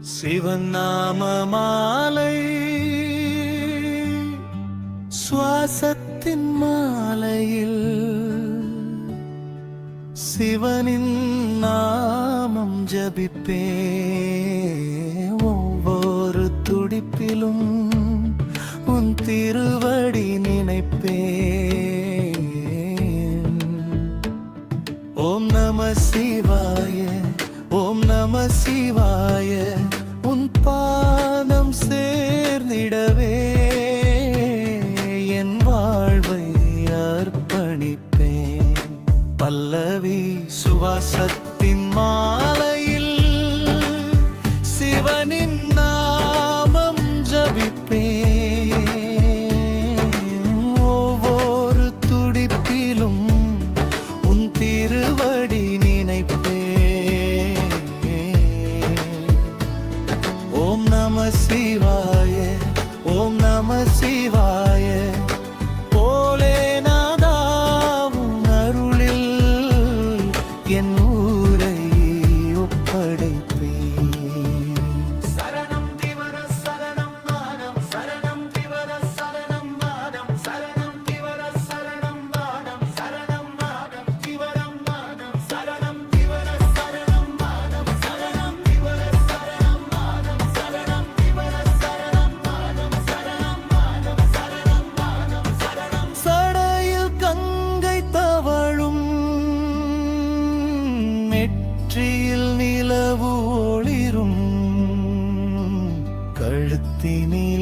சிவன் நாம மாலை சுவாசத்தின் மாலையில் சிவனின் நாமம் ஜபிப்பே ஒவ்வொரு துடிப்பிலும் உன் திருவடி நினைப்பே ஓம் நம சிவாய ஓம் நம சிவாய உன் பாதம் சேர்ந்திடவே என் வாழ்வை அர்ப்பணிப்பேன் பல்லவி சுவாசத்தின் மாலையில் சிவனின் நாமம் ஜபிப்பேன் ஒவ்வொரு துடிப்பிலும் உன் திருவடி நினைப்பேன் ஓம் நம சிவாய ஓம் நம சிவாய போலே நாதாவும் அருளில் என் ஊரை ஒப்படைப்பேன் சரணம் திவர சரணம் மானம் சரணம் திவர சரணம் மானம் சரணம் திவர சரணம் மானம் சரணம் மானம் திவரம் மானம் சரணம் திவர சரணம் மானம் சரணம் திவர சரணம் மானம் சரணம் திவர சரணம் மானம் சரணம் மானம் சரணம் மானம் சரணம் சடையில் கங்கை தவழும் நெற்றியில் நிலவு ஒளிரும் கழுத்தினில்